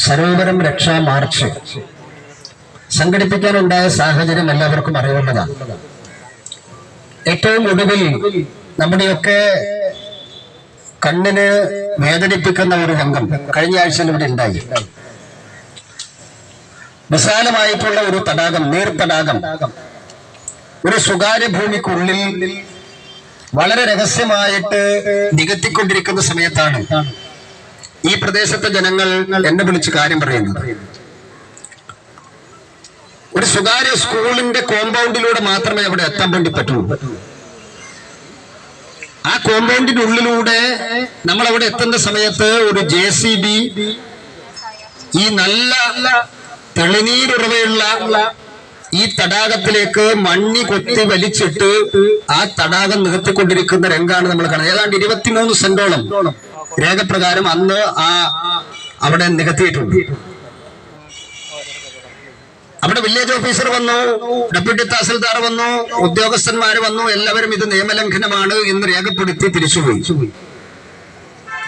സരോവരം രക്ഷാ മാർച്ച് സംഘടിപ്പിക്കാനുണ്ടായ സാഹചര്യം എല്ലാവർക്കും അറിവുള്ളതാണ്. ഏറ്റവും ഒടുവിൽ നമ്മുടെയൊക്കെ കണ്ണിന് വേദനിപ്പിക്കുന്ന ഒരു രംഗം കഴിഞ്ഞ ആഴ്ചയിൽ ഇവിടെ ഉണ്ടായി. വിശാലമായിട്ടുള്ള ഒരു തടാകം, നീർത്തടാകം, ഒരു സ്വകാര്യ ഭൂമിക്കുള്ളിൽ വളരെ രഹസ്യമായിട്ട് നികത്തിക്കൊണ്ടിരിക്കുന്ന സമയത്താണ് ഈ പ്രദേശത്തെ ജനങ്ങൾ എന്നെ വിളിച്ച് കാര്യം പറയുന്നത്. ഒരു സ്വകാര്യ സ്കൂളിന്റെ കോമ്പൗണ്ടിലൂടെ മാത്രമേ അവിടെ എത്താൻ വേണ്ടി പറ്റുള്ളൂ. ആ കോമ്പൗണ്ടിന്റെ ഉള്ളിലൂടെ നമ്മൾ അവിടെ എത്തുന്ന സമയത്ത് ഒരു JCB ഈ നല്ല തെളിനീരുറവയുള്ള ഈ തടാകത്തിലേക്ക് മണ്ണി കൊത്തി വലിച്ചിട്ട് ആ തടാകം നികത്തിക്കൊണ്ടിരിക്കുന്ന രംഗാണ് നമ്മൾ കാണുന്നത്. ഏതാണ്ട് 23 സെന്റോളം രേഖപ്രകാരം അന്ന് അവിടെ നികത്തിയിട്ടുണ്ട്. അവിടെ വില്ലേജ് ഓഫീസർ വന്നു, ഡെപ്യൂട്ടി തഹസിൽദാർ വന്നു, ഉദ്യോഗസ്ഥന്മാർ വന്നു. എല്ലാവരും ഇത് നിയമലംഘനമാണ് എന്ന് രേഖപ്പെടുത്തി തിരിച്ചുപോയി.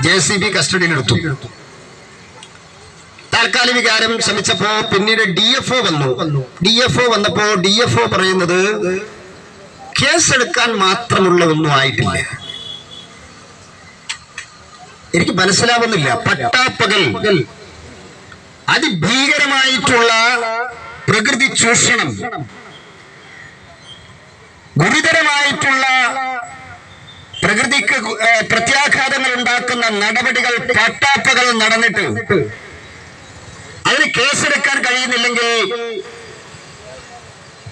JCB കസ്റ്റഡിയിലെടുത്തു. താൽക്കാലിക വികാരം ശ്രമിച്ചപ്പോ പിന്നീട് DFO വന്നു. DFO വന്നപ്പോ DFO പറയുന്നത് കേസെടുക്കാൻ മാത്രമുള്ള ഒന്നും ആയിട്ടില്ല. എനിക്ക് മനസ്സിലാവുന്നില്ല. പട്ടാപ്പകൽ അതിഭീകരമായിട്ടുള്ള പ്രകൃതി ചൂഷണം, ഗുരുതരമായിട്ടുള്ള പ്രകൃതിക്ക് പ്രത്യാഘാതങ്ങൾ ഉണ്ടാക്കുന്ന നടപടികൾ പട്ടാപ്പകൽ നടന്നിട്ട് അതിന് കേസെടുക്കാൻ കഴിയുന്നില്ലെങ്കിൽ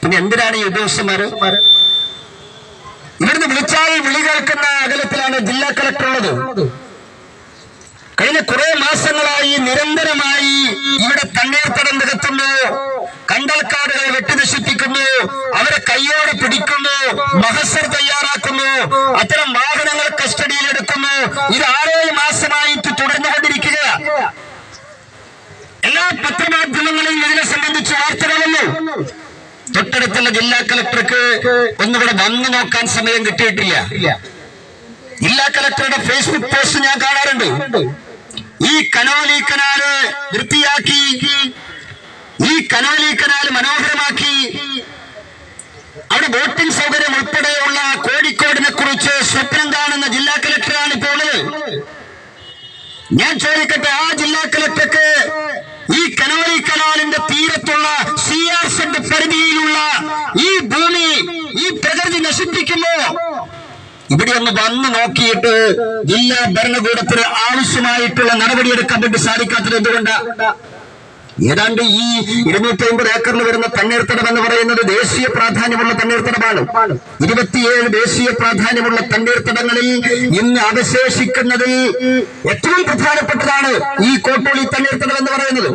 പിന്നെ എന്തിനാണ് ഈ ഉദ്യോഗസ്ഥന്മാര്? ഇവിടുന്ന് വിളിച്ചാൽ വിളി കേൾക്കുന്ന അകലത്തിലാണ് ജില്ലാ കളക്ടർ ഉള്ളത്. കഴിഞ്ഞ കുറെ മാസങ്ങളായി നിരന്തരമായി ഇവിടെ തണ്ണീർത്തടം നികത്തുന്നു, കണ്ടൽക്കാടുകൾ വെട്ടിനശിപ്പിക്കുന്നു, അവരെ കയ്യോടെ പിടിക്കുന്നു, മഹസർ തയ്യാറാക്കുന്നു, അത്തരം വാഹനങ്ങൾ കസ്റ്റഡിയിലെടുക്കുന്നു. ഇത് 6 മാസമായിട്ട് തുടർന്നുകൊണ്ടിരിക്കുക. എല്ലാ പത്രമാധ്യമങ്ങളിലും ഇതിനെ സംബന്ധിച്ച് വാർത്തകൾ വന്നു. തൊട്ടടുത്തുള്ള ജില്ലാ കളക്ടർക്ക് ഒന്നിവിടെ വന്നു നോക്കാൻ സമയം കിട്ടിയിട്ടില്ല. ജില്ലാ കളക്ടറുടെ ഫേസ്ബുക്ക് പോസ്റ്റ് ഞാൻ കാണാറുണ്ട്. ഈ കനോലി കനാല് വൃത്തിയാക്കി, ഈ കനോലി കനാല് മനോഹരമാക്കി, അവിടെ ബോട്ടിംഗ് സൗകര്യം ഉൾപ്പെടെയുള്ള കോഴിക്കോടിനെ കുറിച്ച് സ്വപ്നം കാണുന്ന ജില്ലാ കളക്ടറാണ് ഇപ്പോൾ ഉള്ളത്. ഞാൻ ചോദിക്കട്ടെ, ആ ജില്ലാ കളക്ടർക്ക് ഈ കനോലി കനാലിന്റെ തീരത്തുള്ള CRZ പരിധിയിലുള്ള ഈ ഭൂമി, ഈ പ്രകൃതി നശിപ്പിക്കുമോ? ഇവിടെ ഒന്ന് വന്നു നോക്കിയിട്ട് ജില്ലാ ഭരണകൂടത്തിന് ആവശ്യമായിട്ടുള്ള നടപടിയെടുക്കാൻ വേണ്ടി സാധിക്കാത്തത് എന്തുകൊണ്ടാണ്? ഏതാണ്ട് ഈ 250 ഏക്കറിൽ വരുന്ന തണ്ണീർത്തടം എന്ന് പറയുന്നത് ദേശീയ പ്രാധാന്യമുള്ള തണ്ണീർത്തടമാണ്. 27 ദേശീയ പ്രാധാന്യമുള്ള തണ്ണീർത്തടങ്ങളിൽ ഇന്ന് അവശേഷിക്കുന്നതിൽ ഏറ്റവും പ്രധാനപ്പെട്ടതാണ് ഈ കോട്ടോളി തണ്ണീർത്തടം എന്ന് പറയുന്നത്.